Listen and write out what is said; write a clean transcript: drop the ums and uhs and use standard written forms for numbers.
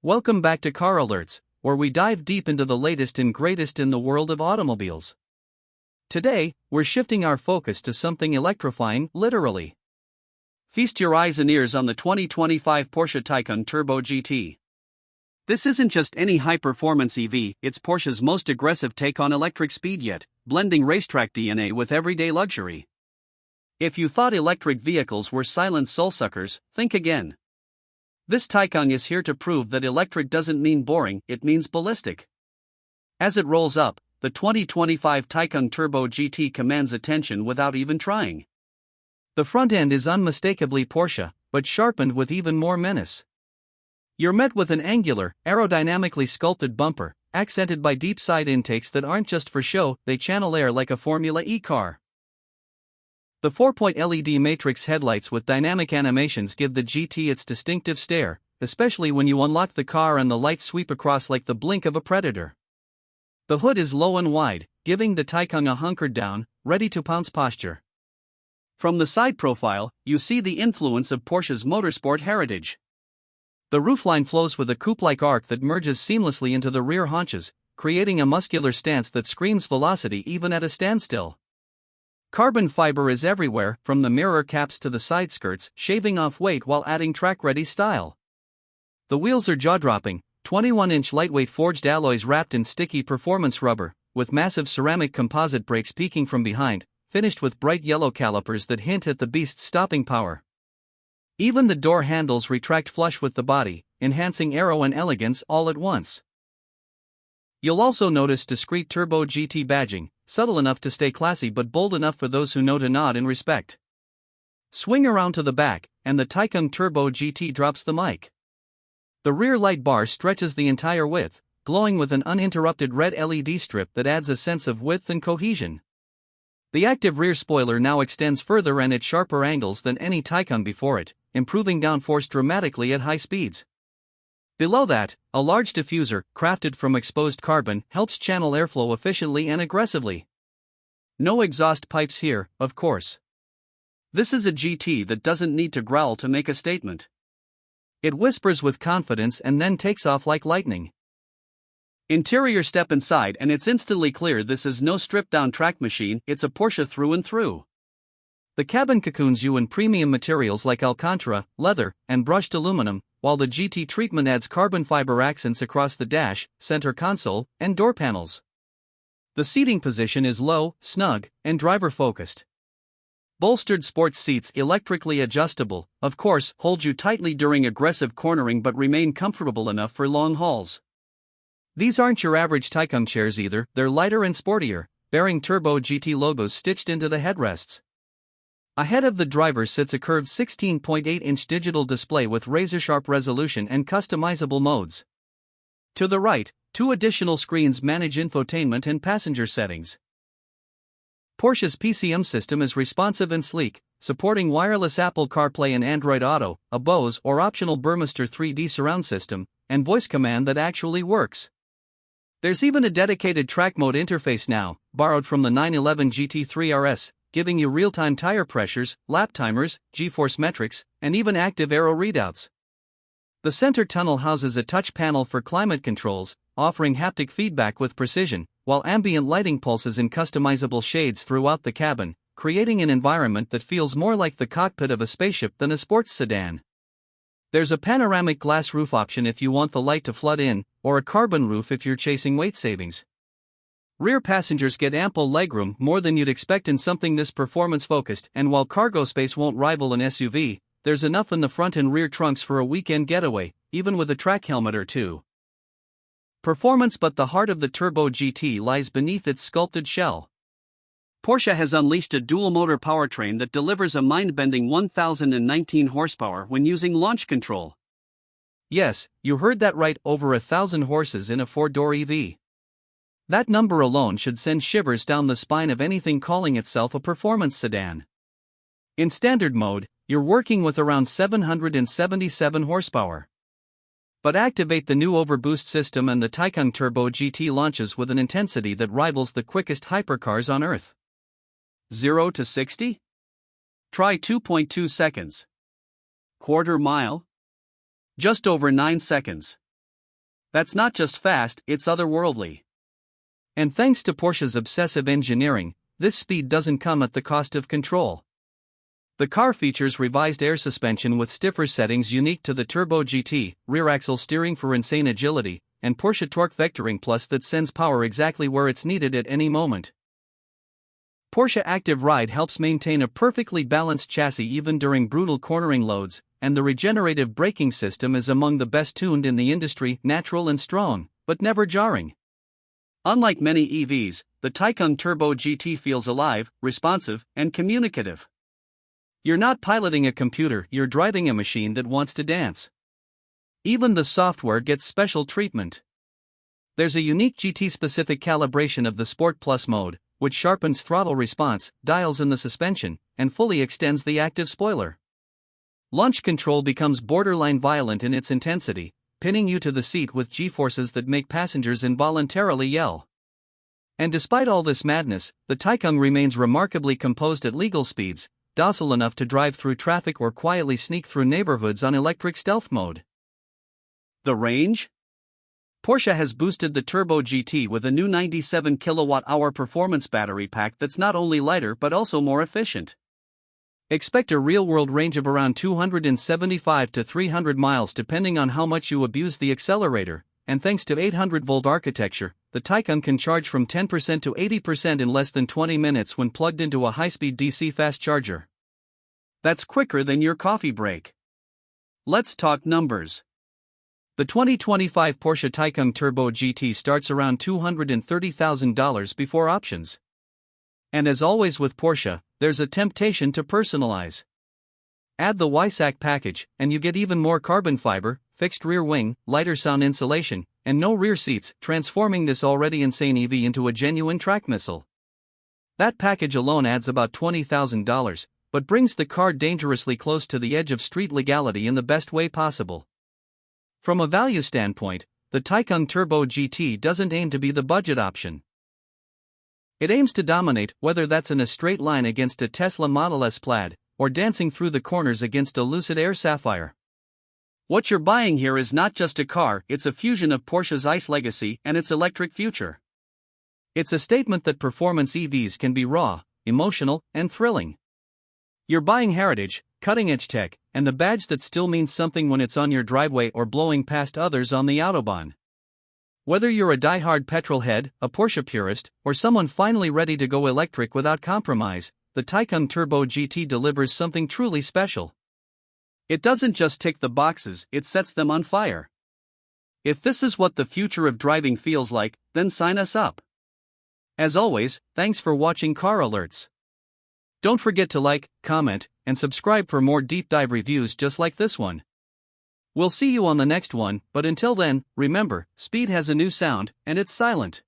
Welcome back to Car Alerts, where we dive deep into the latest and greatest in the world of automobiles. Today, we're shifting our focus to something electrifying, literally. Feast your eyes and ears on the 2025 Porsche Taycan Turbo GT. This isn't just any high-performance EV, it's Porsche's most aggressive take on electric speed yet, blending racetrack DNA with everyday luxury. If you thought electric vehicles were silent soul-suckers, think again. This Taycan is here to prove that electric doesn't mean boring, it means ballistic. As it rolls up, the 2025 Taycan Turbo GT commands attention without even trying. The front end is unmistakably Porsche, but sharpened with even more menace. You're met with an angular, aerodynamically sculpted bumper, accented by deep side intakes that aren't just for show, they channel air like a Formula E car. The 4-point LED matrix headlights with dynamic animations give the GT its distinctive stare, especially when you unlock the car and the lights sweep across like the blink of a predator. The hood is low and wide, giving the Taycan a hunkered down, ready to pounce posture. From the side profile, you see the influence of Porsche's motorsport heritage. The roofline flows with a coupe-like arc that merges seamlessly into the rear haunches, creating a muscular stance that screams velocity even at a standstill. Carbon fiber is everywhere, from the mirror caps to the side skirts, shaving off weight while adding track-ready style. The wheels are jaw-dropping, 21-inch lightweight forged alloys wrapped in sticky performance rubber, with massive ceramic composite brakes peeking from behind, finished with bright yellow calipers that hint at the beast's stopping power. Even the door handles retract flush with the body, enhancing aero and elegance all at once. You'll also notice discreet Turbo GT badging, subtle enough to stay classy but bold enough for those who know to nod in respect. Swing around to the back, and the Taycan Turbo GT drops the mic. The rear light bar stretches the entire width, glowing with an uninterrupted red LED strip that adds a sense of width and cohesion. The active rear spoiler now extends further and at sharper angles than any Taycan before it, improving downforce dramatically at high speeds. Below that, a large diffuser, crafted from exposed carbon, helps channel airflow efficiently and aggressively. No exhaust pipes here, of course. This is a GT that doesn't need to growl to make a statement. It whispers with confidence and then takes off like lightning. Interior: step inside and it's instantly clear this is no stripped-down track machine, it's a Porsche through and through. The cabin cocoons you in premium materials like Alcantara, leather, and brushed aluminum, while the GT treatment adds carbon fiber accents across the dash, center console, and door panels. The seating position is low, snug, and driver-focused. Bolstered sports seats, electrically adjustable, of course, hold you tightly during aggressive cornering but remain comfortable enough for long hauls. These aren't your average Taycan chairs either, they're lighter and sportier, bearing Turbo GT logos stitched into the headrests. Ahead of the driver sits a curved 16.8-inch digital display with razor-sharp resolution and customizable modes. To the right, two additional screens manage infotainment and passenger settings. Porsche's PCM system is responsive and sleek, supporting wireless Apple CarPlay and Android Auto, a Bose or optional Burmester 3D surround system, and voice command that actually works. There's even a dedicated track mode interface now, borrowed from the 911 GT3 RS, giving you real-time tire pressures, lap timers, G-force metrics, and even active aero readouts. The center tunnel houses a touch panel for climate controls, offering haptic feedback with precision, while ambient lighting pulses in customizable shades throughout the cabin, creating an environment that feels more like the cockpit of a spaceship than a sports sedan. There's a panoramic glass roof option if you want the light to flood in, or a carbon roof if you're chasing weight savings. Rear passengers get ample legroom, more than you'd expect in something this performance-focused, and while cargo space won't rival an SUV, there's enough in the front and rear trunks for a weekend getaway, even with a track helmet or two. Performance: but the heart of the Turbo GT lies beneath its sculpted shell. Porsche has unleashed a dual-motor powertrain that delivers a mind-bending 1,019 horsepower when using launch control. Yes, you heard that right, over 1,000 horses in a four-door EV. That number alone should send shivers down the spine of anything calling itself a performance sedan. In standard mode, you're working with around 777 horsepower. But activate the new overboost system and the Taycan Turbo GT launches with an intensity that rivals the quickest hypercars on Earth. 0 to 60? Try 2.2 seconds. Quarter mile? Just over 9 seconds. That's not just fast, it's otherworldly. And thanks to Porsche's obsessive engineering, this speed doesn't come at the cost of control. The car features revised air suspension with stiffer settings unique to the Turbo GT, rear axle steering for insane agility, and Porsche Torque Vectoring Plus that sends power exactly where it's needed at any moment. Porsche Active Ride helps maintain a perfectly balanced chassis even during brutal cornering loads, and the regenerative braking system is among the best tuned in the industry, natural and strong, but never jarring. Unlike many EVs, the Taycan Turbo GT feels alive, responsive, and communicative. You're not piloting a computer, you're driving a machine that wants to dance. Even the software gets special treatment. There's a unique GT-specific calibration of the Sport Plus mode, which sharpens throttle response, dials in the suspension, and fully extends the active spoiler. Launch control becomes borderline violent in its intensity, pinning you to the seat with G-forces that make passengers involuntarily yell. And despite all this madness, the Taycan remains remarkably composed at legal speeds, docile enough to drive through traffic or quietly sneak through neighborhoods on electric stealth mode. The range? Porsche has boosted the Turbo GT with a new 97 kWh performance battery pack that's not only lighter but also more efficient. Expect a real-world range of around 275 to 300 miles depending on how much you abuse the accelerator, and thanks to 800-volt architecture, the Taycan can charge from 10% to 80% in less than 20 minutes when plugged into a high-speed DC fast charger. That's quicker than your coffee break. Let's talk numbers. The 2025 Porsche Taycan Turbo GT starts around $230,000 before options. And as always with Porsche, there's a temptation to personalize. Add the Weissach package, and you get even more carbon fiber, fixed rear wing, lighter sound insulation, and no rear seats, transforming this already insane EV into a genuine track missile. That package alone adds about $20,000, but brings the car dangerously close to the edge of street legality in the best way possible. From a value standpoint, the Taycan Turbo GT doesn't aim to be the budget option. It aims to dominate, whether that's in a straight line against a Tesla Model S Plaid, or dancing through the corners against a Lucid Air Sapphire. What you're buying here is not just a car, it's a fusion of Porsche's ICE legacy and its electric future. It's a statement that performance EVs can be raw, emotional, and thrilling. You're buying heritage, cutting-edge tech, and the badge that still means something when it's on your driveway or blowing past others on the Autobahn. Whether you're a die-hard petrol head, a Porsche purist, or someone finally ready to go electric without compromise, the Taycan Turbo GT delivers something truly special. It doesn't just tick the boxes, it sets them on fire. If this is what the future of driving feels like, then sign us up. As always, thanks for watching Car Alerts. Don't forget to like, comment, and subscribe for more deep dive reviews just like this one. We'll see you on the next one, but until then, remember, speed has a new sound, and it's silent.